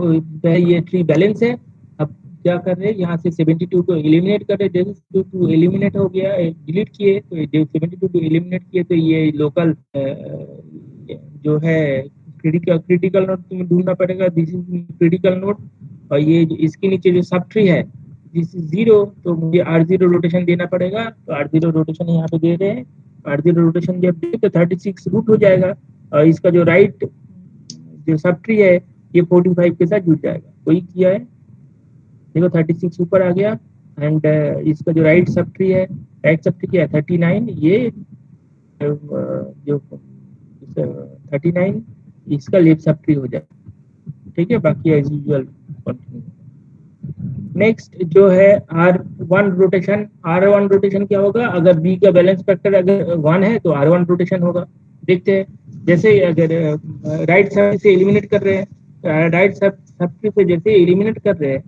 तो ये tree balance है। अब क्या कर रहे हैं, यहाँ से 72 को एलिमिनेट कर रहे हैं। जैसे 2 एलिमिनेट हो गया, डिलीट किए, तो 72 को एलिमिनेट किए, तो ये लोकल जो है क्रिटिकल नोड तुम्हें ढूंढना पड़ेगा। This is critical node. और ये इसके नीचे जो सब ट्री है दिस इज 0, तो मुझे R0 रोटेशन देना पड़ेगा। तो R0 रोटेशन यहाँ पे दे रहे हैं। R0 रोटेशन जब दे तो 36 रूट हो जाएगा, और इसका जो राइट जो सब ट्री है ये 45 के साथ जुड़ जाएगा। वही किया है, देखो 36 ऊपर आ गया। एंड इसका जो राइट सब ट्री है, राइट सब ट्री क्या है 39, ये जो 39 इसका लेफ्ट सब ट्री हो जाएगा। ठीक है, बाकी एज यूजुअल कंटिन्यू। नेक्स्ट जो है R1 रोटेशन। R1 रोटेशन क्या होगा, अगर बी का बैलेंस फैक्टर अगर 1 है तो R1 रोटेशन होगा। देखते हैं, जैसे अगर राइट सब से एलिमिनेट कर रहे हैं, राइट सब से जैसे एलिमिनेट कर रहे हैं,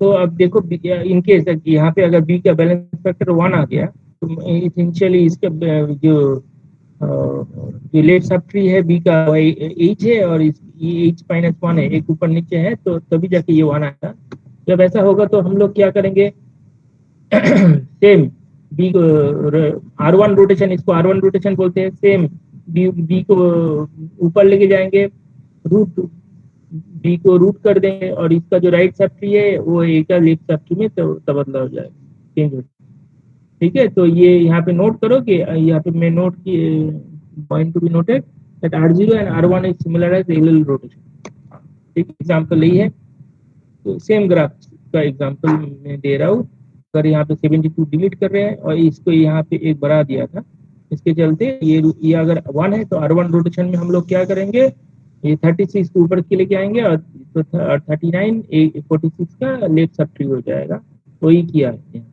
तो अब देखो इनकेस यहाँ पे अगर बी का बैलेंस फैक्टर 1 आ गया, तो इसेंशियली इसका जो लेफ्ट सब ट्री है बी का एच है, और ये एच -1 है, एक ऊपर नीचे है, तो तभी जाके ये 1 आएगा। जब ऐसा होगा तो हम लोग क्या करेंगे, सेम बी को R1 रोटेशन, इसको R1 रोटेशन बोलते हैं। सेम बी को ऊपर लेके जाएंगे, रूट बी को रूट कर देंगे, और इसका जो राइट सब ट्री है वो ए का लेफ्ट सब ट्री में तबादला हो जाएगा, चेंज हो जाएगा। ठीक है, तो ये यहाँ पे नोट करो कि यहाँ पे मैं नोट की point to be noted that R0 and R1 is similar as L rotation. ठीक, एग्जांपल यही है। तो सेम ग्राफ का एग्जांपल मैं दे रहा हूँ। अगर यहाँ पे 72 डिलीट कर रहे हैं और इसको यहाँ पे एक बढ़ा दिया था, इसके चलते ये अगर 1 है तो R1 रोटेशन में हम लोग क्या करेंगे, ये 36 को ऊपर के लेके आएंगे, और तो 39 46 का लेफ्ट सब ट्री हो जाएगा। वही किया है।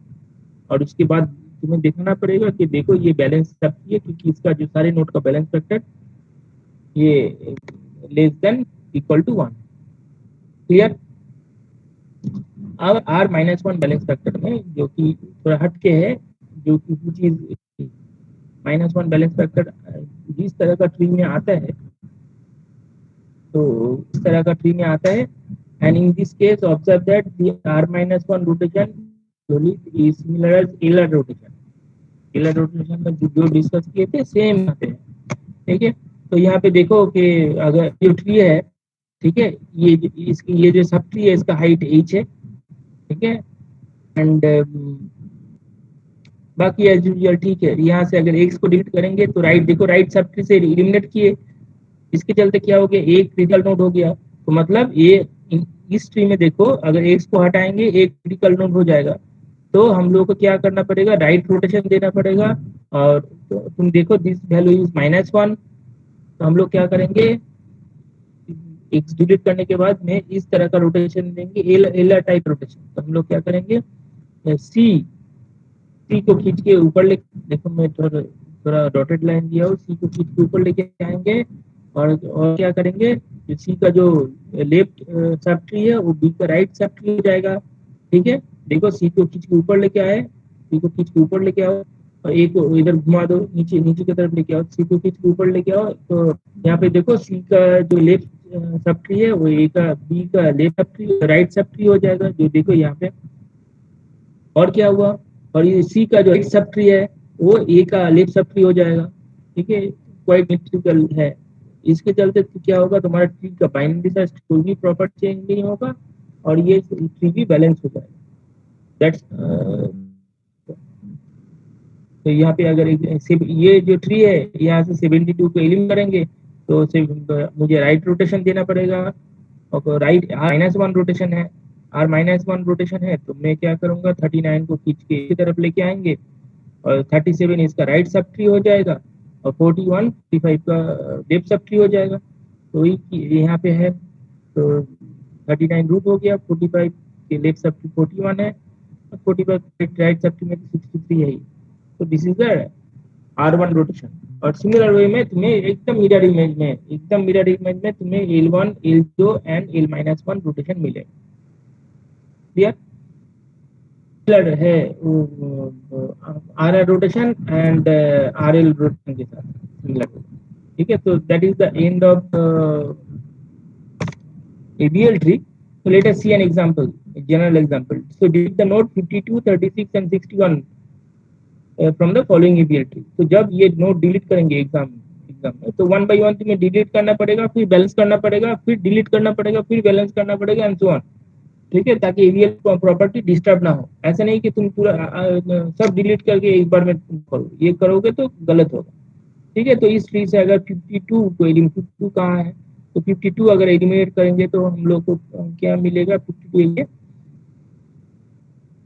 और उसके बाद तुम्हें देखना पड़ेगा कि देखो ये बैलेंस सब ट्री है, क्योंकि इसका जो सारे नोड का बैलेंस फैक्टर ये less than equal to 1। Clear. अब R-1 बैलेंस फैक्टर में जो कि थोड़ा हटके है, जो कि चीज -1 बैलेंस फैक्टर जिस तरह का ट्री में आता है, तो इस तरह का ट्री में आता है। And in this case observe that the R-1 rotation is similar as L R rotation. L R rotation में जो डिस्कस किए थे सेम आते हैं। ठीक है, तो यहाँ पे देखो कि अगर जो ट्री है, ठीक है, ये जो सब ट्री है इसका हाइट h है। ठीक है, एंड बाकी एज यूजुअल ठीक है। यहाँ से अगर x को डिलीट करेंगे तो राइट देखो, राइट सब ट्री से एलिमिनेट किए, इसके चलते क्या हो गया, एक क्रिटिकल नोड हो गया। तो मतलब ये इस ट्री में देखो, अगर x को हटाएंगे एक क्रिटिकल नोड हो जाएगा। तो हम लोग को क्या करना पड़ेगा, राइट रोटेशन देना पड़ेगा। और तो तुम देखो दिस वैल्यू इज -1, तो हम लोग क्या करेंगे, x डिलीट करने के बाद में इस तरह का रोटेशन देंगे, एलर टाइप रोटेशन। तो हम लोग क्या करेंगे, सी को खींच के ऊपर ले, देखो मैं थोड़ा डॉटेड लाइन दिया हूँ, सी को खींच के ऊपर लेके आएंगे। और क्या करेंगे, सी का जो लेफ्ट सब ट्री है वो बी का राइट सब ट्री हो जाएगा। ठीक है, देखो सी को खींच के ऊपर लेके आए, सी को खींच के ऊपर लेके आओ, और ए को इधर घुमा दो, नीचे नीचे की तरफ लेके आओ, सी को खींच के ऊपर लेके आओ। तो यहाँ पे देखो सी का जो लेफ्ट सब ट्री है वो ए का बी का left sub tree right sub tree हो जाएगा, जो देखो यहाँ पे। और क्या हुआ, और ये सी का जो राइट सब ट्री है वो ए का लेफ्ट सब ट्री हो जाएगा। ठीक है, क्वाइट सिमेट्रिकल है। इसके चलते तो क्या होगा, तुम्हारा ट्री का बाइनरी सर्च कोई भी प्रॉपर्टी चेंज नहीं होगा, और ये ट्री भी बैलेंस हो जाएगा। दैट्स तो यहाँ पे अगर ये जो ट्री है यहाँ से 72 को एलिमिनेट करेंगे, तो मुझे राइट रोटेशन देना पड़ेगा। और राइट R-1 रोटेशन है, R-1 रोटेशन है, तो मैं क्या करूंगा, 39 को खींच के इसी तरफ लेके आएंगे, और 37 इसका राइट सब ट्री हो जाएगा, और 41 55 का लेफ्ट सब ट्री हो जाएगा। तो यहाँ पे है, तो 39 रूट हो गया, 45 के लेफ्ट सब ट्री 41 है, और 45 राइट सब ट्री में 63 है। तो this is the R1 rotation. और सिमिलर वे में तुम्हें एकदम मिरर इमेज में तुम्हें L1 L2 and L-1 rotation मिले। क्लियर है RR rotation and RL rotation के साथ सिमिलर। ठीक है, तो that is the end of ABL tree. So let us see an example, a general example. So delete the node 52, 36 and 61 from the following ABL tree. तो जब ये node delete करेंगे exam में, तो वन बाय वन तुम्हें delete करना पड़ेगा, फिर बैलेंस करना पड़ेगा, फिर डिलीट करना पड़ेगा, फिर बैलेंस करना पड़ेगा एंड सो ऑन। ठीक है, ताकि एबीएल प्रॉपर्टी डिस्टर्ब ना हो। ऐसा नहीं कि तुम पूरा सब डिलीट करके एक बार में करो, ये करोगे तो गलत होगा। ठीक है, तो इस ट्री से अगर 52 को 52 कहाँ है, तो 52 अगर एलिमिनेट करेंगे तो हम लोग को क्या मिलेगा, 52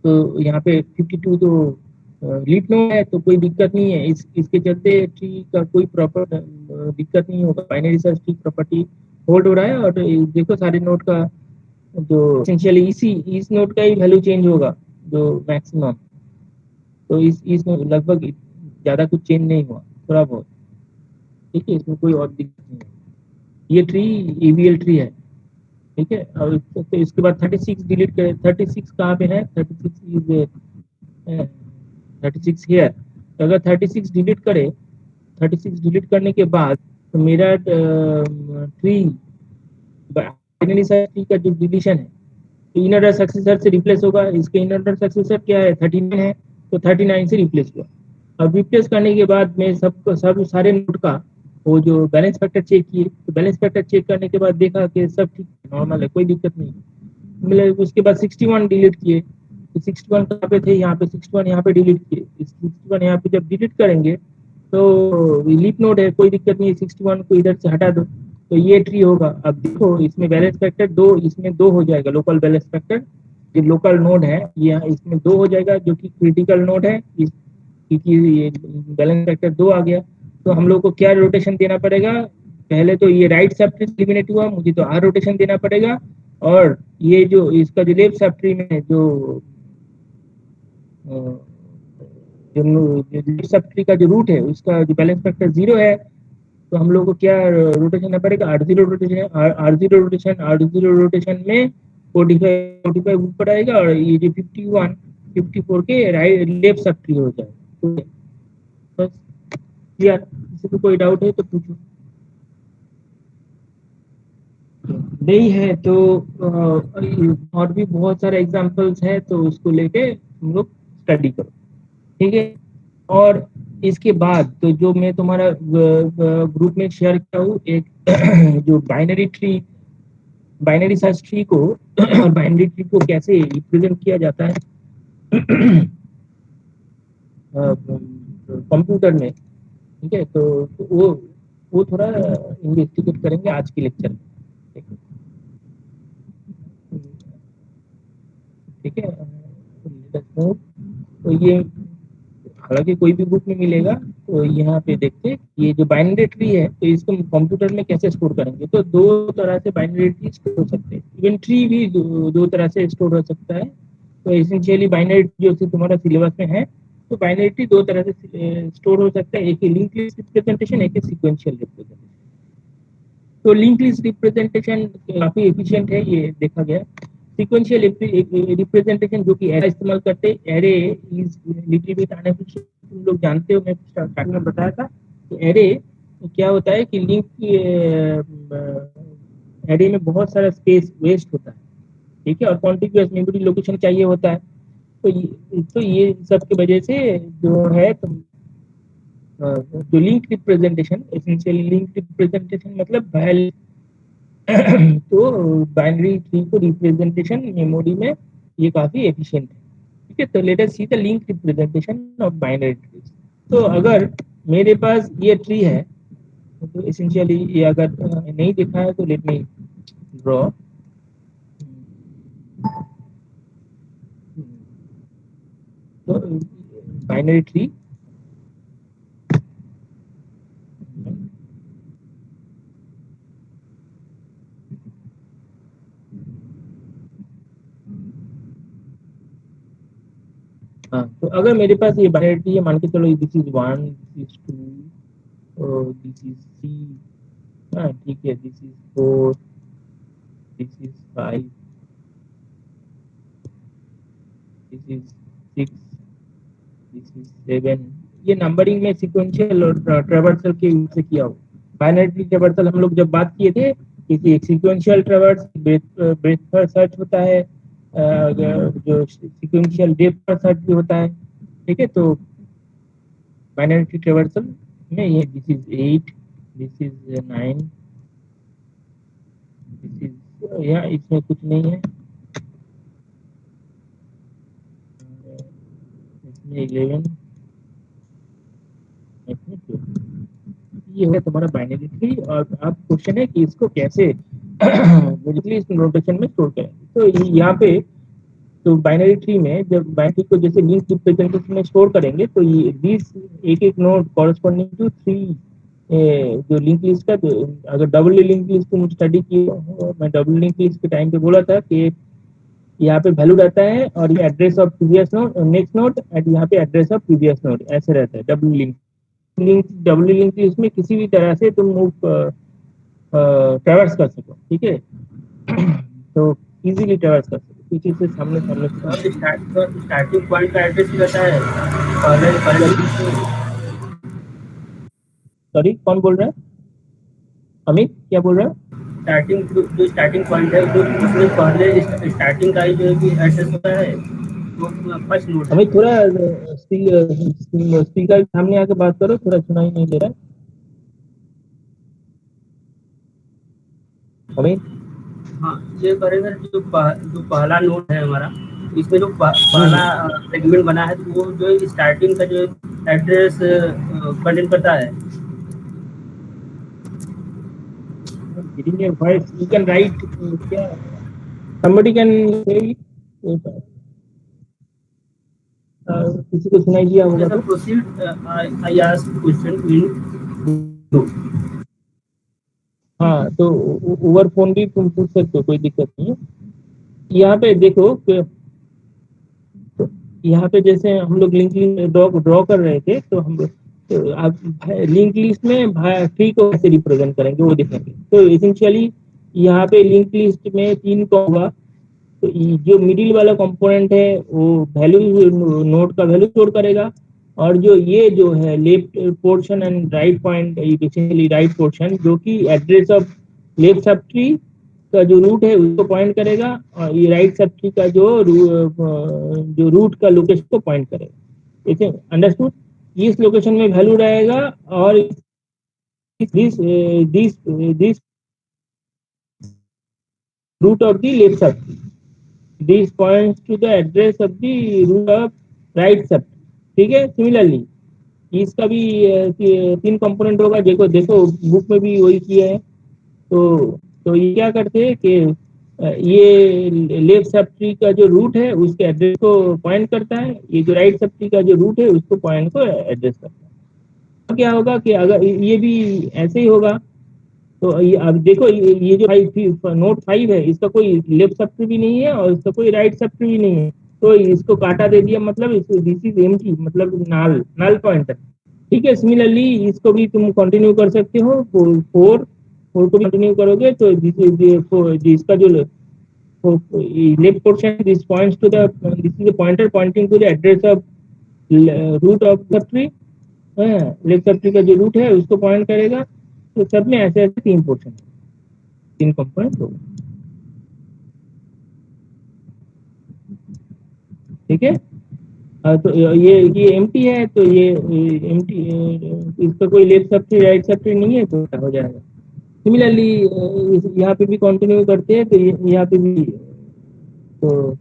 तो यहाँ पे 52 तो लीफ नोड है, तो कोई दिक्कत नहीं है। इसके चलते ट्री का कोई प्रॉपर दिक्कत नहीं होगा, binary search tree property hold हो रहा है। और देखो सारे नोड का जो एसेंशियली इस नोड का ही वैल्यू चेंज होगा जो मैक्सिमम, तो इस लगभग ज्यादा कुछ चेंज नहीं हुआ, थोड़ा बहुत। ठीक है, इसमें कोई और दिक्कत नहीं है। ये ट्री एबीएल ट्री है। ठीक है, और तो इसके बाद 36 डिलीट करें। 36 कहाँ पे है, 36 इज 36 हियर। तो अगर 36 डिलीट करे, 36 डिलीट करने के बाद तो मेरा ट्री बाइनरी सर्च ट्री का जो डिलीशन है, तो इनर सक्सेसर से रिप्लेस होगा। इसके इनर सक्सेसर क्या है, 39 है, तो 39 से रिप्लेस हुआ। अब रिप्लेस करने के बाद मैं सब सारे नोड का वो जो बैलेंस फैक्टर चेक किए, तो बैलेंस फैक्टर चेक करने के बाद देखा कि सब ठीक नॉर्मल है, कोई दिक्कत नहीं है। मतलब उसके बाद 61 डिलीट किए, तो 61 कहाँ पे थे, यहाँ पे 61 यहाँ पे डिलीट किए। 61 यहाँ पे जब डिलीट करेंगे तो लीप नोड है, कोई दिक्कत नहीं है, 61 को इधर से हटा दो तो ये ट्री होगा। अब देखो इसमें बैलेंस फैक्टर दो, इसमें 2 हो जाएगा। लोकल बैलेंस फैक्टर जो लोकल नोड है ये इसमें 2 हो जाएगा, जो कि क्रिटिकल नोड है, क्योंकि ये बैलेंस फैक्टर 2 आ गया। तो हम लोग को क्या रोटेशन देना पड़ेगा, पहले तो ये राइट सब ट्री एलिमिनेट हुआ, मुझे तो आर रोटेशन देना पड़ेगा। और ये जो इसका जो लेफ्ट सब ट्री में जो सब ट्री का जो रूट है उसका जो बैलेंस फैक्टर 0 है, तो हम लोग को क्या रोटेशन करना पड़ेगा, R0 रोटेशन। R0 रोटेशन में 45 ऊपर आएगा, और ये जो 51 54 के राइट लेफ्ट सब ट्री हो जाएगा। तो बस यार, किसी को कोई डाउट है तो पूछो। नहीं है तो और भी बहुत सारे एग्जांपल्स है, तो उसको लेके हम लोग स्टडी करो। ठीक है, और इसके बाद तो जो मैं तुम्हारा ग्रुप में शेयर किया हूँ एक जो बाइनरी सर्च ट्री को और बाइनरी ट्री को कैसे रिप्रेजेंट किया जाता है कंप्यूटर में। ठीक है, तो वो थोड़ा इन्वेस्टिगेट करेंगे आज के लेक्चर में। ठीक है, तो ये हालांकि कोई भी बुक में मिलेगा। तो यहाँ पे देखते ये जो बाइनरी ट्री है, तो इसको कंप्यूटर में कैसे स्टोर करेंगे। तो 2 तरह से बाइनरी ट्री स्टोर हो सकते हैं, इवन ट्री भी 2 तरह से स्टोर हो सकता है। तो एसेंशियली बाइनरी ट्री जो तुम्हारा सिलेबस में है, तो बाइनरी ट्री 2 तरह से स्टोर हो सकता है, एक लिंक लिस्ट रिप्रेजेंटेशन, एक सीक्वेंशियल रिप्रेजेंटेशन। तो लिंक लिस्ट रिप्रेजेंटेशन काफी एफिशिएंट है, ये देखा गया। सीक्वेंशियल रिप्रेजेंटेशन जो कि एरे इस्तेमाल करते हैं, एरे इज लिटिल बिट अनएफिशिएंट, तुम लोग जानते हो, मैं स्टार्टिंग में बताया था कि एरे क्या होता है कि लिंक एरे में बहुत सारा स्पेस वेस्ट होता है। ठीक है, और कॉन्टिग्यूअस मेमोरी लोकेशन चाहिए होता है। तो ये सब की वजह से जो है जो link representation, essentially link representation मतलब तो बाइनरी ट्री को रिप्रेजेंटेशन मेमोरी में ये काफी एफिशिएंट है। ठीक है, तो let us see the link representation of binary tree. तो अगर मेरे पास ये ट्री है, तो एसेंशियली ये अगर नहीं दिखा है तो लेट मी ड्रॉ। तो बाइनरी ट्री हाँ, तो अगर मेरे पास ये बाइनरी ट्री है, मान के चलो this is 1, this is 2, this is 3, हाँ ठीक है, this is 4, this is 5, this is 6, this is 7। ये नंबरिंग में सीक्वेंशियल और ट्रावर्सल के यूज से किया हो। बाइनरी ट्री ट्रावर्सल हम लोग जब बात किए थे किसी एक सीक्वेंशियल ट्रैवर्स ब्रेथ पर सर्च होता है, जो सीक्वेंशियल डेप्थ पर सर्च भी होता है। ठीक है, तो बाइनरी ट्री ट्रैवर्सल में ये this is 8, this is 9, this is, या इसमें कुछ नहीं है, इसमें 11, इसमें 12। ये है तुम्हारा बाइनरी ट्री। और अब क्वेश्चन है कि इसको कैसे बेसिकली इस नोटेशन में स्टोर करेंगे। तो यहाँ पे तो बाइनरी ट्री में जब बाइनरी को जैसे लिंक रिप्रेजेंटेशन में स्टोर करेंगे तो ये दिस एक एक नोड कॉरेस्पॉन्डिंग टू 3 जो लिंक लिस्ट का, अगर डबल लिंक लिस्ट तुम स्टडी की हो, मैं डबल लिंक लिस्ट के टाइम पे बोला था कि यहाँ पे वैल्यू रहता है और ये address of previous node, next node, and यहाँ पे एड्रेस ऑफ प्रीवियस नोड, ऐसे रहता है डबल डबल लिंक लिस्ट में किसी भी तरह से तुम मूव ट्रैवर्स कर सको। ठीक है तो इजीली ट्रैवर्स कर सको पीछे से सामने सामने से। स्टार्टिंग पॉइंट का एड्रेस रहता है पहले। सॉरी कौन बोल रहा है? अमित क्या बोल रहा है? स्टार्टिंग जो स्टार्टिंग पॉइंट है तो उसमें पहले स्टार्टिंग का ही जो है कि एड्रेस होता है, तो फर्स्ट नोड। अमित थोड़ा स्पीकर सामने आके बात करो, थोड़ा सुनाई नहीं दे रहा है। अमित हाँ, ये करेगा जो पहला नोड है हमारा, इसमें जो पहला सेगमेंट बना है तो वो जो स्टार्टिंग का जो एड्रेस कंटेन करता है। Getting your voice, you can write, somebody can say किसी को सुनाई दिया होगा तो proceed. I ask question in. हाँ, तो ओवर फोन भी तुम पूछ सकते हो, कोई दिक्कत नहीं है। यहाँ पे देखो कि यहाँ पे जैसे हम लोग लिंक ड्रॉ कर रहे थे, तो हम तो आप लिंक लिस्ट में ट्री को कैसे रिप्रेजेंट करेंगे वो देखेंगे। तो एसेंशियली यहाँ पे लिंक लिस्ट में 3 का होगा, तो जो मिडिल वाला कंपोनेंट है वो वैल्यू नोड का वैल्यू स्टोर करेगा, और जो ये जो है left portion and right point, basically right portion जो कि address of left sub tree का जो रूट है उसको पॉइंट करेगा, और ये राइट सब ट्री का जो रूट का लोकेशन को पॉइंट करेगा। ठीक है, अंडरस्टूड? इस लोकेशन में वैल्यू रहेगा, और this this this root of the left subtree. This points to the address of the root of right subtree. ठीक है, सिमिलरली इसका भी 3 कंपोनेंट होगा। देखो देखो बुक में भी वही किया है। तो ये क्या करते हैं कि ये लेफ्ट सब ट्री का जो रूट है उसके एड्रेस को पॉइंट करता है, ये जो राइट सब ट्री का जो रूट है उसको पॉइंट को एड्रेस करता है। तो क्या होगा कि अगर ये भी ऐसे ही होगा, तो ये अब देखो ये जो नोट 5 है इसका कोई लेफ्ट सब ट्री भी नहीं है और इसका कोई राइट सब ट्री भी नहीं है, तो इसको काटा दे दिया, मतलब दिस इज एम्प्टी, मतलब नल पॉइंटर। ठीक है, सिमिलरली इसको भी तुम कंटिन्यू कर सकते हो। 4 को कंटिन्यू करोगे तो इसका जो left portion this points to the, this is the pointer pointing to the address of root of sub tree. Left sub tree का जो रूट है उसको पॉइंट करेगा। तो सब में ऐसे ऐसे 3 पोर्शन, 3 कंपोनेंट होगा। ठीक है, तो ये एम्प्टी है, तो ये एम्प्टी, इसका कोई left sub tree right sub tree नहीं है, तो हो जाएगा। सिमिलरली यहाँ पे भी कंटिन्यू करते हैं, तो यहाँ पे भी तो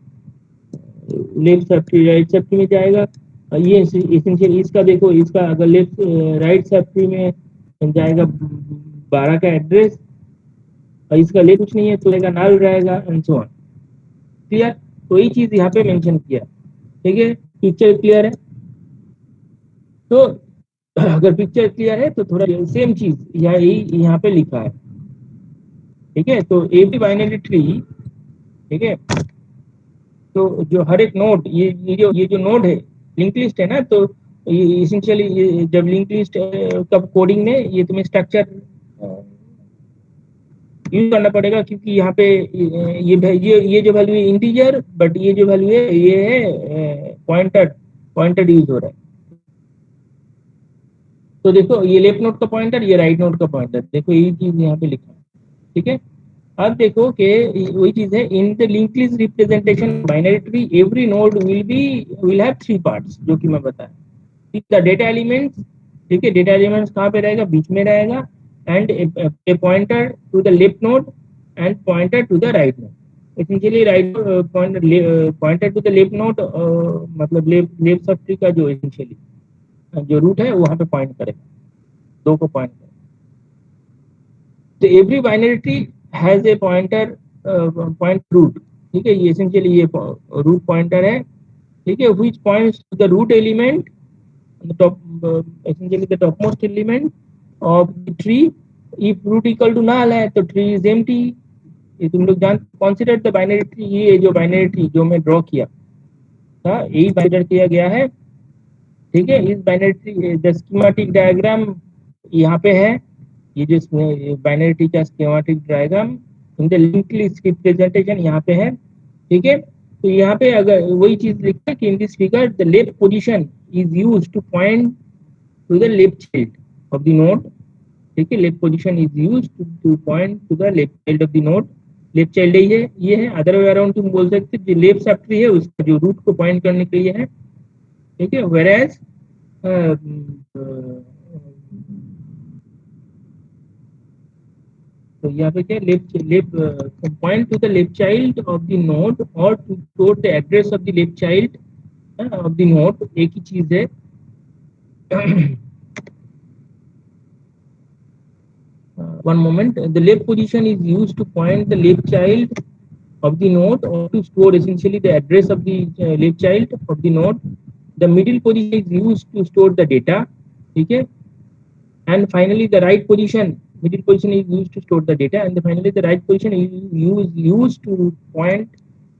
left sub tree right sub tree में जाएगा। ये एसेंशियल इसका देखो, इसका अगर लेफ्ट राइट सब ट्री में जाएगा 12 का एड्रेस, और इसका ले कुछ नहीं है तो रहेगा नल रहेगा, एंड सो ऑन। क्लियर? तो ये चीज यहाँ पे मेंशन किया। ठीक है, पिक्चर क्लियर है? तो अगर पिक्चर क्लियर है तो थोड़ा सेम चीज यहाँ पे लिखा है। ठीक है, तो एवरी बाइनरी ट्री, ठीक है, तो जो हर एक नोड, ये जो नोड है लिंक लिस्ट है ना, तो ये इसेंशियली जब लिंक लिस्ट का कोडिंग में ये तुम्हें स्ट्रक्चर यूज करना पड़ेगा, क्योंकि यहाँ पे ये जो वैल्यू है इंटीजर, बट ये जो वैल्यू है ये है पॉइंटेड यूज हो रहा है। तो देखो ये लेफ्ट नोड का पॉइंटर, ये राइट नोड का पॉइंटर, देखो यही चीज यहाँ पे लिखा है। ठीक है, अब देखो कि वही चीज है, in the link list representation binary tree every node will have three parts, जो कि मैं बताया। द डेटा एलिमेंट्स, ठीक है, डेटा एलिमेंट्स कहाँ पे रहेगा, बीच में रहेगा, and a pointer to the left node and pointer to the right node. Essentially right pointer to the left node, मतलब लेफ्ट सब ट्री का जो एसेंशियली जो रूट है वहां पे पॉइंट करेगा, दो को पॉइंट करेगा। तो every binary tree has a pointer, point root, ठीक है, ये एसेंशियली ये रूट पॉइंटर है, ठीक है, which points to the root element, the top essentially the topmost element of the tree. If root equal to null है तो tree is empty। ये तुम लोग जान, consider the binary tree, ये जो binary tree जो मैं ड्रॉ किया था यही consider किया गया है, ठीक है। इस binary tree the schematic diagram यहाँ पे है, ये जो binary tree का schematic diagram in the linked list representation यहाँ पे है, ठीक है। तो यहाँ पे अगर वही चीज लिखा है कि in this figure the left position is used two point to the left child of the node, ठीक है, left position is used two point to the left child of the node. Left child ये है, other way around तुम बोल सकते जो left sub tree है उसका जो रूट को पॉइंट करने के लिए है, ठीक है। वेयरएज तो यहाँ पे क्या, left left point to the left child of the node और to store the address of the left child of the node, एक ही चीज है। One moment, the left position is used to point the left child of the node or to store essentially the address of the left child of the node. The middle position is used to store the data, okay, and finally the right position, middle position is used to store the data, and finally the right position is used to point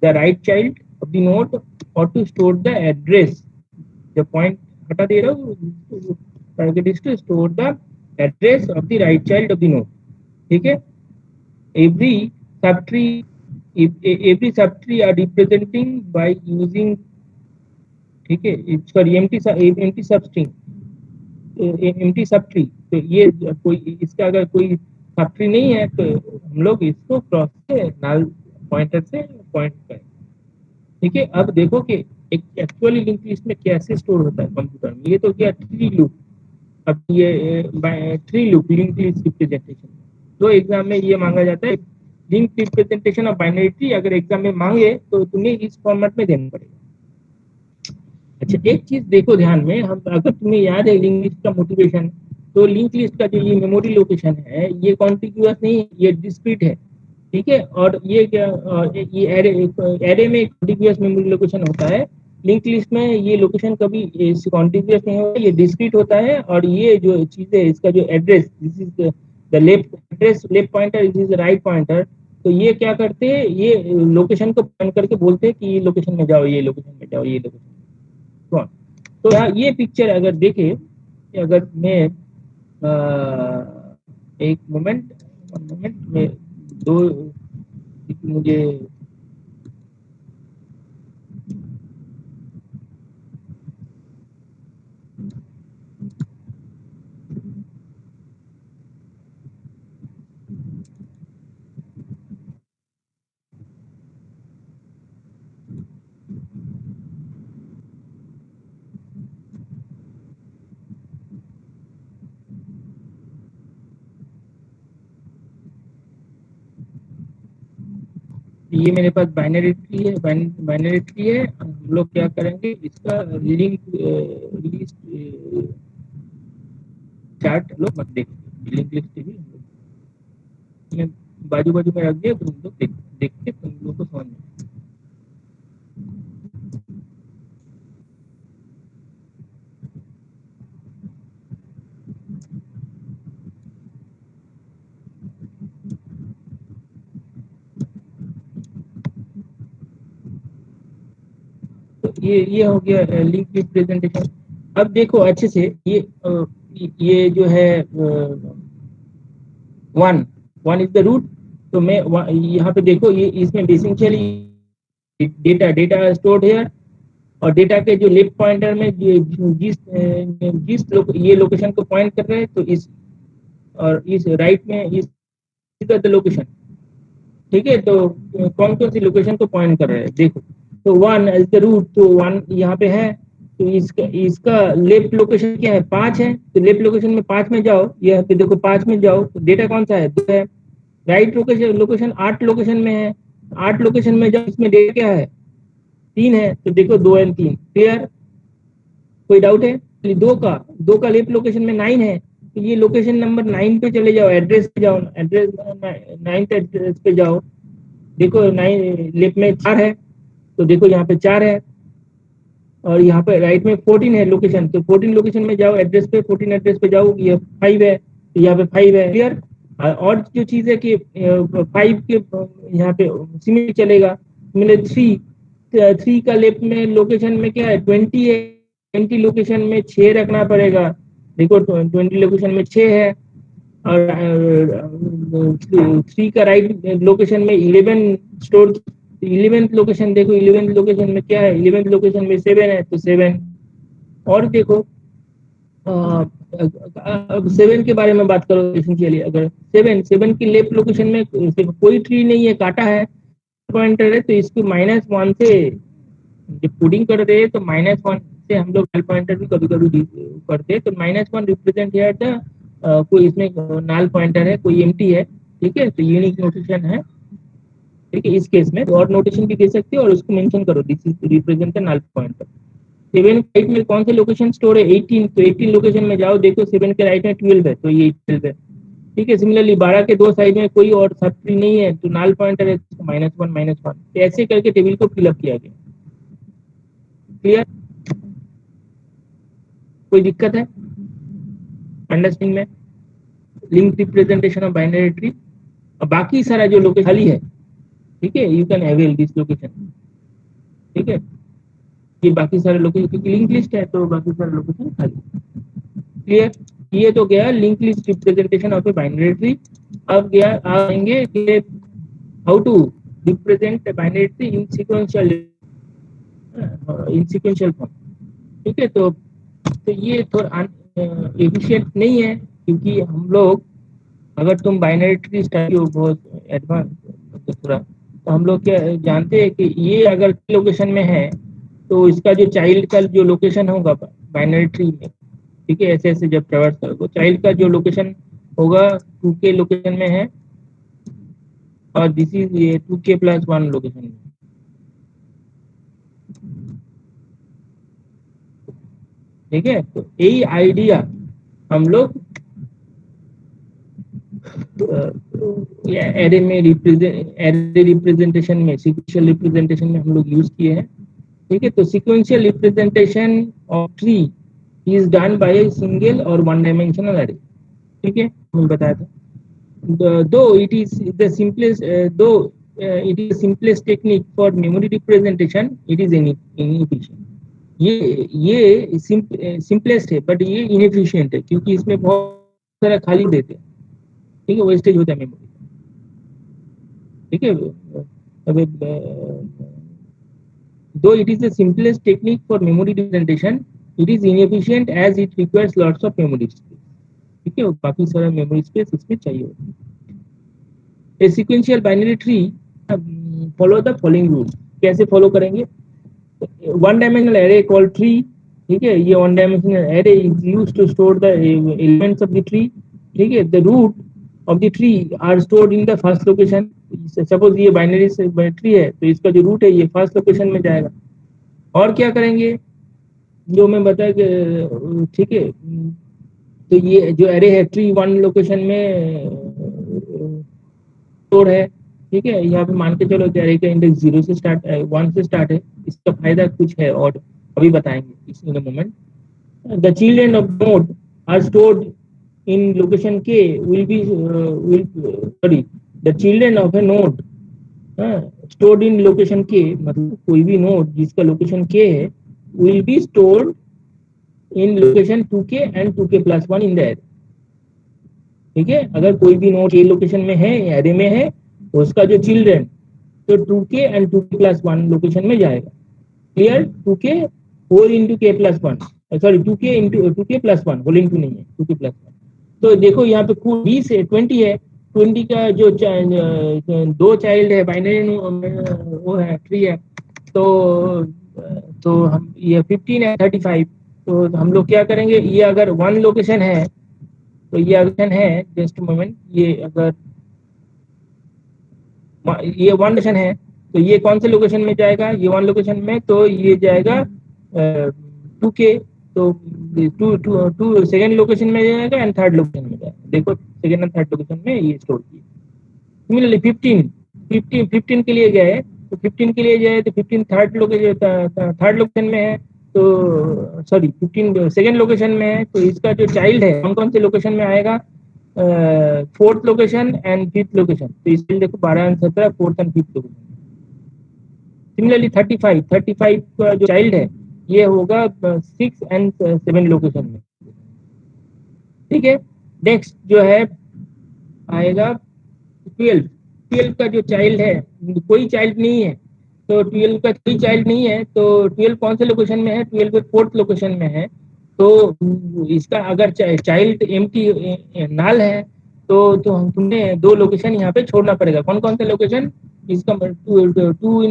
the right child of the node or to store the address. The point हटा दे रहा हूँ, target is to store the address of the right child of the node, ठीक है। every subtree every subtree are representing by using, ठीक है, sorry empty substring, empty subtree। तो ये कोई इसका अगर कोई सबट्री नहीं है तो हम लोग इसको क्रॉस से नल पॉइंटर से पॉइंट करें, ठीक है। अब देखो कि एक एक्चुअली लिंक लिस्ट में कैसे स्टोर होता है कंप्यूटर में। ये तो क्या ट्री लूप, अब ये tree loop link list representation, तो एग्जाम में ये मांगा जाता है link representation of binary tree. अगर एग्जाम में मांगे तो तुम्हें इस फॉर्मेट में देना पड़ेगा। अच्छा, एक चीज देखो ध्यान में, हम अगर तुम्हें याद है लिंक लिस्ट का मोटिवेशन, तो लिंक लिस्ट का जो ये मेमोरी लोकेशन है ये कॉन्टिग्यूअस नहीं, ये डिस्क्रीट है, ठीक है। और ये क्या, ये एरे में कॉन्टिग्यूअस मेमोरी लोकेशन होता है, लिंक लिस्ट में ये लोकेशन कभी कॉन्टिग्यूअस नहीं होता, ये डिस्क्रीट होता है। और ये जो चीज है इसका जो address, this is the left address, left pointer, this is write pointer. तो ये क्या करते हैं, ये लोकेशन को पॉइंट करके बोलते हैं कि ये लोकेशन में जाओ, ये लोकेशन में जाओ, ये लोकेशन। तो यहाँ ये पिक्चर अगर देखे, अगर मैं एक मोमेंट में दो, मुझे ये मेरे पास बाइनरी ट्री है, बाइनरी ट्री है। हम लोग क्या करेंगे, इसका लिंक लिस्ट चार्ट लोग मत देखिए, लिंक लिस्ट भी मैं बाजू बाजू में रख दिया, तुम लोग देख के तुम लोग को समझ में। ये हो गया लिंक रिप्रेजेंटेशन। अब देखो अच्छे से, ये जो है वन इज द रूट। तो मैं यहाँ पे देखो, ये इसमें बेसिकली डेटा स्टोर्ड है, और डेटा के जो लेफ्ट पॉइंटर में जिस ये लोकेशन को पॉइंट कर रहे हैं, तो इस और इस राइट में इस द लोकेशन, ठीक है, तो कौन कौन सी लोकेशन को पॉइंट कर रहे हैं देखो। तो 1 एज द रूट, तो 1 यहाँ पे है, तो इसका इसका लेफ्ट लोकेशन क्या है, 5 है, तो लेफ्ट लोकेशन में 5 में जाओ, यहाँ पे देखो 5 में जाओ, तो डेटा कौन सा है, 2 है। राइट लोकेशन लोकेशन 8 लोकेशन में है, 8 लोकेशन में जाओ, इसमें डेटा क्या है, 3 है, तो देखो 2 एंड 3 क्लियर। कोई डाउट है, दो का लेफ्ट लोकेशन में 9 है, तो ये लोकेशन नंबर 9 पे चले जाओ, एड्रेस पे जाओ, एड्रेस 9th एड्रेस पे जाओ, देखो 9 लेफ्ट में 4 है, तो देखो यहाँ पे 4 है, और यहाँ पे राइट में 14 है लोकेशन, तो 14 लोकेशन में जाओ, एड्रेस पे 14 एड्रेस पे जाओ, ये 5 है, तो यहाँ पे 5 है क्लियर। और जो चीज है कि 5 के यहाँ पे सिमिलर चलेगा, सिमिलर 3 का लेफ्ट में लोकेशन में क्या है, 20 है, 20 लोकेशन में 6 रखना पड़ेगा, देखो 20 लोकेशन में 6 है, और 3 का राइट लोकेशन में 11 स्टोर, 11th लोकेशन देखो, 11th लोकेशन में क्या है, 11th लोकेशन में 7 है, तो 7। और देखो अब 7 के बारे में बात करो एसेंशियली, अगर 7 की लेफ्ट लोकेशन में कोई ट्री नहीं है, काटा है, पॉइंटर है, तो इसको -1 से जब कोडिंग कर रहे हैं तो -1 से हम लोग नल पॉइंटर भी कभी कभी करते हैं, तो -1 रिप्रेजेंट हियर द कोई इसमें नल पॉइंटर है, कोई एम्प्टी है, ठीक है, तो यूनिक नोटेशन है, ठीक है। इस केस में तो और नोटेशन भी दे सकते हो और उसको मेंशन करो, this is represent the null pointer. 7 right में कौन से लोकेशन स्टोर है, 18, तो 18 लोकेशन में जाओ, देखो 7 के राइट में 12 है, तो ये 12 है, ठीक है। सिमिलरली 12 के दो साइड में कोई और सब ट्री नहीं है, तो नल पॉइंटर है, -1 तो ऐसे करके टेबल को फिलअप किया गया, क्लियर। कोई दिक्कत है अंडरस्टैंडिंग में, link representation of binary tree. और बाकी सारा जो लोकेशन खाली है, ठीक है, you can avail this location, ठीक है। ये बाकी सारे लोकेशन क्योंकि लिंक लिस्ट है, तो बाकी सारे लोकेशन खाली, क्लियर। ये तो गया link list representation of a binary tree. अब गया आएंगे कि how to represent binary tree in sequential form, ठीक है। तो ये थोड़ा एफिशिएंट नहीं है, क्योंकि हम लोग, अगर तुम बाइनरी ट्री स्टडी हो बहुत एडवांस तो पूरा, तो हम लोग क्या जानते हैं कि ये अगर लोकेशन में है, तो इसका जो चाइल्ड का जो लोकेशन होगा बाइनरी ट्री में, ठीक है, ऐसे ऐसे जब ट्रैवर्स करोगे, चाइल्ड का जो लोकेशन होगा 2k लोकेशन में है, और दिस इज ये 2k+1 लोकेशन में, ठीक है। तो यही आइडिया हम लोग एरे में एरे रिप्रेजेंटेशन में, सीक्वेंशियल रिप्रेजेंटेशन में हम लोग यूज किए हैं, ठीक है। तो sequential representation of tree is done by a single और वन डायमेंशनल एरे, ठीक है, मैं बताया था। दो it is the simplest technique for memory representation, it is inefficient. ये सिंपलेस्ट है, बट ये इनएफिशिएंट है, क्योंकि इसमें बहुत सारा खाली देते हैं, ठीक है, वेस्टेज होता है मेमोरी, ठीक है। Though it is the simplest technique for memory representation, it is inefficient as it requires lots of memory space, ठीक है, बाकी सारा मेमोरी स्पेस इसमें चाहिए होता है। A sequential binary tree follow the following rule, कैसे फॉलो करेंगे, one dimensional array called tree, ठीक है, ये one dimensional array is used to store the elements of the tree, ठीक है। The root of the tree are stored in the first location, suppose ये binary tree है, तो इसका जो रूट है ये फर्स्ट लोकेशन में जाएगा। और क्या करेंगे, जो मैं बताया कि, ठीक है, तो ये जो एरे है ट्री 1 लोकेशन में स्टोर है, ठीक है। यहाँ पे मान के चलो कि एरे का इंडेक्स 0 से स्टार्ट 1 से स्टार्ट है, इसका फायदा कुछ है और अभी बताएंगे in a moment. The children of node are stored in location k will be sorry, the children of a node stored in location k, मतलब कोई भी नोड जिसका लोकेशन k है will be stored in location 2k and 2k+1 in the array, ठीक है। अगर कोई भी नोड k लोकेशन में है, एरे में है, तो उसका जो चिल्ड्रन तो 2k and 2k+1 लोकेशन में जाएगा, clear. 2k whole into k+1, sorry 2k+1 whole into नहीं है, 2k+1। तो देखो यहाँ पे 20 है 20 है, 20 का जो दो चाइल्ड है बाइनरी वो है ट्री है, तो हम ये 15 है 35, तो हम लोग क्या करेंगे, ये अगर वन लोकेशन है तो ये लोकेशन है, जस्ट मोमेंट, ये अगर ये वन लोकेशन है तो ये कौन से लोकेशन में जाएगा, ये वन लोकेशन में, तो ये जाएगा 2K, तो two two two second location में जाएगा एंड थर्ड लोकेशन में जाएगा। देखो सेकेंड एंड थर्ड लोकेशन में ये स्टोर किया। सिमिलरली 15 के लिए गए, तो 15 के लिए जाए तो 15 थर्ड लोकेशन में है, तो सॉरी 15 सेकेंड लोकेशन में है, तो इसका जो चाइल्ड है कौन कौन से लोकेशन में आएगा, fourth location and fifth location, तो इसमें देखो 12 and 17 fourth and fifth location. Similarly 35 का जो चाइल्ड है ये होगा 6 एंड 7 लोकेशन में। ठीक है, नेक्स्ट जो है आएगा 12 का जो चाइल्ड है, कोई चाइल्ड नहीं है, तो 12 का कोई चाइल्ड नहीं है, तो 12 कौन से लोकेशन में है, 12 फोर्थ लोकेशन में है, तो इसका अगर चाइल्ड एम्प्टी नल है तो तुम्हें दो लोकेशन यहाँ पे छोड़ना पड़ेगा। कौन कौन से लोकेशन, इसका 2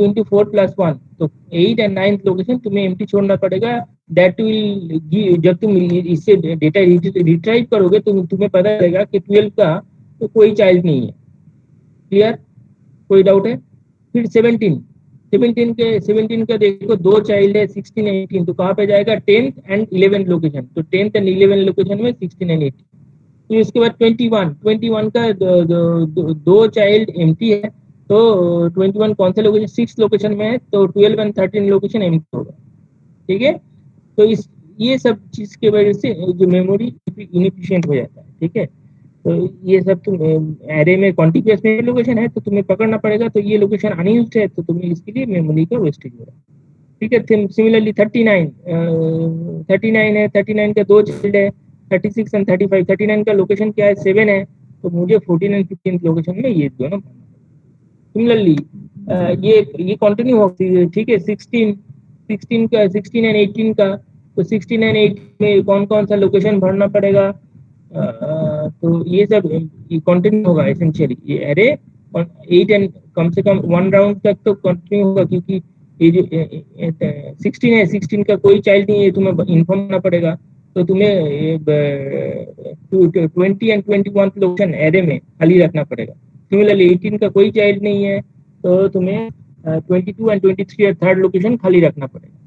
into 4 + 1, तो 8 एंड 9th लोकेशन तुम्हें एम्प्टी छोड़ना पड़ेगा। दैट विल जब तुम इससे डेटा रिट्राइव करोगे तो तुम्हें पता चलेगा कि 12 का तो कोई चाइल्ड नहीं है। क्लियर, कोई डाउट है? फिर 17 का देखो दो चाइल्ड है 16 एंड 18, तो कहाँ पे जाएगा, 10th एंड 11th लोकेशन, तो 10th एंड 11th लोकेशन में 16 एंड 18। तो इसके बाद 21 का दो चाइल्ड एम्प्टी है, तो 21 कौन से लोकेशन, 6 लोकेशन में है, तो 12 एंड 13 लोकेशन एम्प्टी होगा। ठीक है, तो इस ये सब चीज के वजह से जो मेमोरी इनएफिशिएंट हो जाता है। ठीक है, तो ये सब तुम एरे में कॉन्टिग्यूअस में लोकेशन है तो तुम्हें पकड़ना पड़ेगा, तो ये लोकेशन अनयूज्ड है तो तुम्हें इसके लिए मेमोरी का वेस्टेज हो रहा है। ठीक है, सिमिलरली 39 है, 39 का दो चाइल्ड है, 36 एंड 35, 39 का लोकेशन क्या है, 7 है, तो मुझे 14 एंड 15 लोकेशन में ये दोनों। सिमिलरली ये कंटिन्यू होती है। ठीक है, 16 एंड 18 का, तो 16 एंड 18 में कौन कौन सा लोकेशन भरना पड़ेगा, तो ये सब कंटिन्यू होगा एसेंशियली ये एरे, और 8 एंड कम से कम 1 राउंड तक तो कंटिन्यू होगा, क्योंकि ये जो 16 है, 16 का कोई चाइल्ड नहीं है, तुम्हें इन्फॉर्म करना पड़ेगा, तो तुम्हें 20 एंड 21 लोकेशन एरे में खाली रखना पड़ेगा। सिमिलरली 18 का कोई चाइल्ड नहीं है, तो तुम्हें 22 एंड 23 और थर्ड लोकेशन खाली रखना पड़ेगा।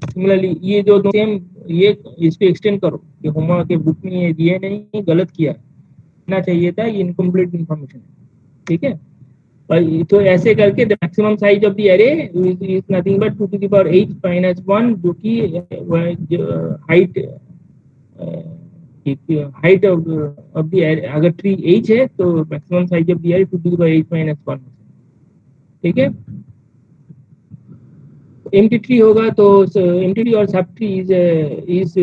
सिमिलरली ये जो सेम ये इसको एक्सटेंड करो, कि होमवर्क के बुक में ये दिए नहीं, गलत किया ना चाहिए था, ये इनकम्प्लीट इन्फॉर्मेशन है। ठीक है, और तो ऐसे करके the maximum size of the array is nothing but 2⁻⁸ - 1, जो कि हाइट ऑफ द एरे, अगर ट्री h है तो maximum size of the array 2⁻⁸ - 1। ठीक है, एम्प्टी ट्री होगा तो एम्प्टी ट्री और sub tree is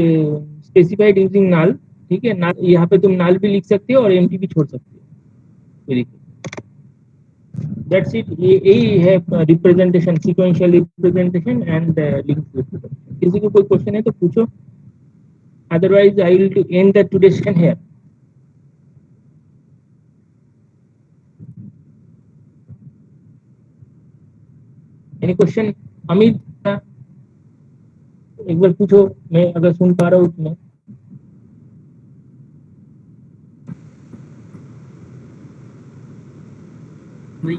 specified using null. ठीक है, नल यहाँ पे तुम नल भी लिख सकते हो और एम्प्टी भी छोड़ सकते हो। दैट्स इट, यही है representation, sequential representation and link representation. किसी को कोई क्वेश्चन है तो पूछो, otherwise I will and the today session here. Any question? Amit एक बार पूछो, मैं अगर सुन पा रहा हूँ तुम्हें।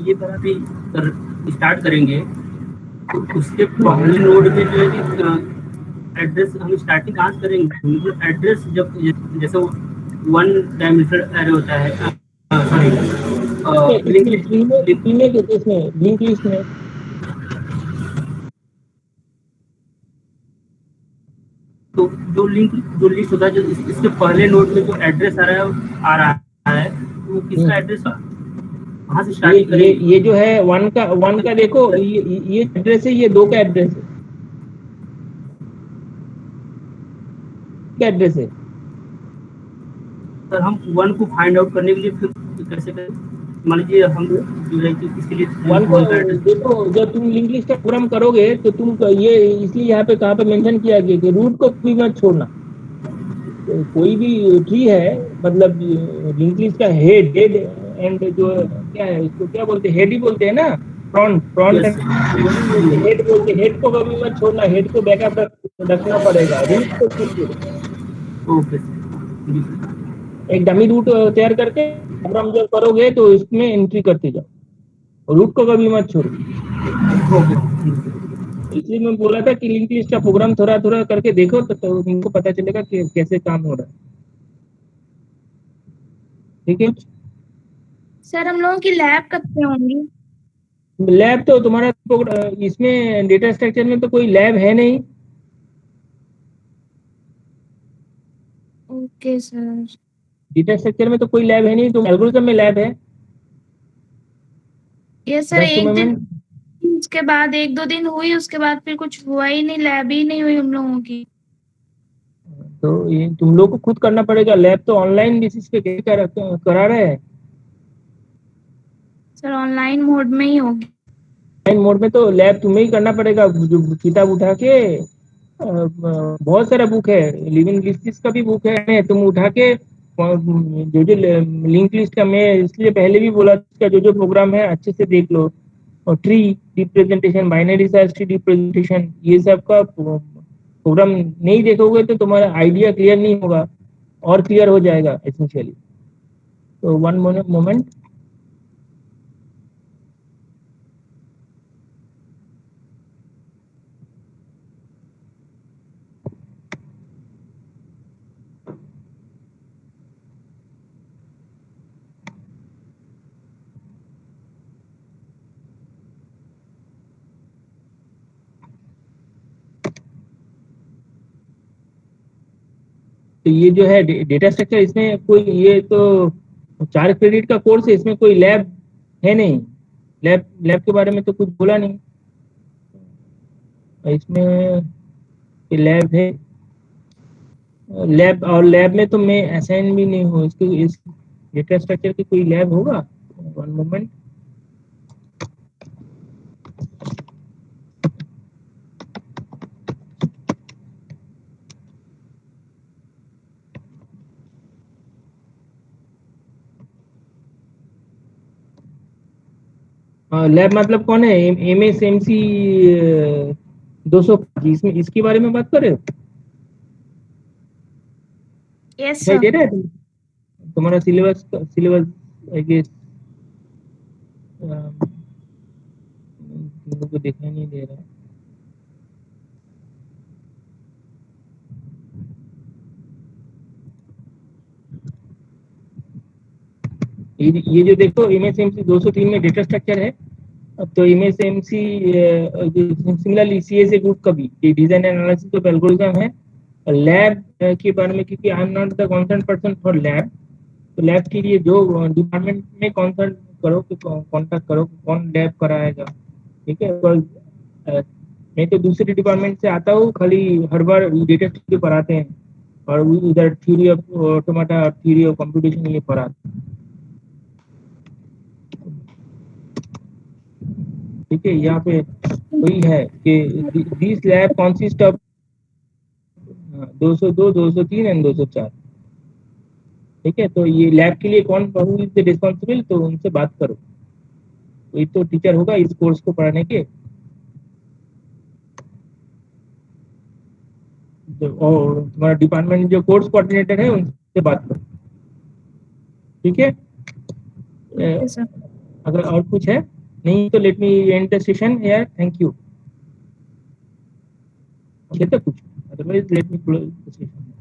ये तरह भी स्टार्ट करेंगे, तो उसके पहले नोड में जो है एड्रेस हम स्टार्टिंग कहाँ से करेंगे, एड्रेस जब जैसे 1 डायमेंशनल एरे होता है, सॉरी लिंक लिस्ट में तो जो लिस्ट होता है, जो इसके पहले नोड में जो एड्रेस आ रहा है वो किसका एड्रेस कहाँ से स्टार्ट करेंगे? ये जो है 1 का देखो, ये एड्रेस है, ये 2 का एड्रेस है, क्या एड्रेस है सर? हम 1 को फाइंड आउट करने के लिए फिर कैसे करें? मान लीजिए हम जो है कि इसके लिए 1 को देखो, जब तुम लिंक लिस्ट का प्रोग्राम करोगे तो तुम ये इसलिए यहाँ पे कहाँ पे मेंशन किया गया कि रूट को भी मत छोड़ना, कोई भी ट्री है, मतलब लिंक लिस्ट का हेड हेड एंड जो क्या है उसको क्या बोलते हैं, हेड ही बोलते हैं ना, front front yes and head बोलते हैं। हेड को कभी मत छोड़ना, हेड को बैकअप रखना पड़ेगा, रूट को छोड़ दो। ओके एक डमी रूट तैयार करके प्रोग्राम जब करोगे तो इसमें एंट्री करते जाओ, रूट को कभी मत छोड़ो। ओके इसलिए मैं बोला था कि लिंक लिस्ट का प्रोग्राम थोड़ा थोड़ा करके देखो तो तुमको पता चलेगा कि कैसे काम हो रहा है। ठीक है, सर हम लोगों की लैब कब से होंगी? लैब तो तुम्हारा इसमें डेटा स्ट्रक्चर में तो कोई लैब है नहीं। Okay sir. डेटा स्ट्रक्चर में तो कोई लैब है नहीं, तो एल्गोरिथम में लैब है। ये सर जस्ट एक दिन, मोमेंट। उसके बाद 1-2 दिन हुई, उसके बाद फिर कुछ हुआ ही नहीं, लैब ही नहीं हुई हम लोगों की। तो ये तुम लोग को खुद करना पड़ेगा, लैब तो ऑनलाइन बेसिस पे करा रहे हैं। सर ऑनलाइन मोड में ही होगी। ऑनलाइन मोड में तो लैब तुम्हें ही करना पड़ेगा, जो किताब उठा के बहुत सारा बुक है, लिविंग लिस्ट का भी बुक है, तुम उठा के जो जो लिंक लिस्ट का, मैं इसलिए पहले भी बोला इसका जो जो प्रोग्राम है अच्छे से देख लो। और tree representation, binary search tree representation, ये सब का प्रोग्राम नहीं देखोगे तो तुम्हारा आइडिया क्लियर नहीं होगा, और क्लियर हो जाएगा एसेंशियली। तो वन मोमेंट। तो ये जो है डेटा स्ट्रक्चर, इसमें कोई, ये तो 4 क्रेडिट का कोर्स है, इसमें कोई लैब है नहीं। लैब लैब के बारे में तो कुछ बोला नहीं इसमें कि लैब है। लैब, और लैब में तो मैं असाइन भी नहीं हूँ इसकी, इस डेटा स्ट्रक्चर की कोई लैब होगा। One moment. लैब मतलब कौन है, MSMC 200, इसमें इसके बारे में बात कर रहे हो? यस दिखाई सर। दे रहा है तुम्हारा सिलेबस, सिलेबस आई गेस तुम लोग को दिखाई नहीं दे रहा है। ये जो देखो MSMC 203 में डेटा स्ट्रक्चर है। अब तो MSMC सिमिलरली CSA ग्रुप का भी डिजाइन एनालिसिस ऑफ एल्गोरिथम है। लैब के बारे में, क्योंकि I am not the concern person for lab, तो लैब के लिए जो डिपार्टमेंट में कंसर्न करो कि कॉन्टेक्ट करो कौन लैब कराएगा। ठीक है, मैं तो दूसरे डिपार्टमेंट से आता हूँ, खाली हर बार डेटा स्ट्रक्चर पढ़ाते हैं, और उधर theory of automata, theory of computation ये पढ़ाते हैं। ठीक है, यहाँ पे वही है कि this lab consist of 202, 203 and 204। ठीक है, तो ये लैब के लिए कौन इज रिस्पॉन्सिबल, तो उनसे बात करो, कोई तो टीचर होगा इस कोर्स को पढ़ाने के। और तुम्हारा डिपार्टमेंट जो कोर्स कोऑर्डिनेटर है उनसे बात करो। ठीक है, ओके सर। अगर और कुछ है नहीं तो let me and the session यार, थैंक यू। कुछ, otherwise let me close the session.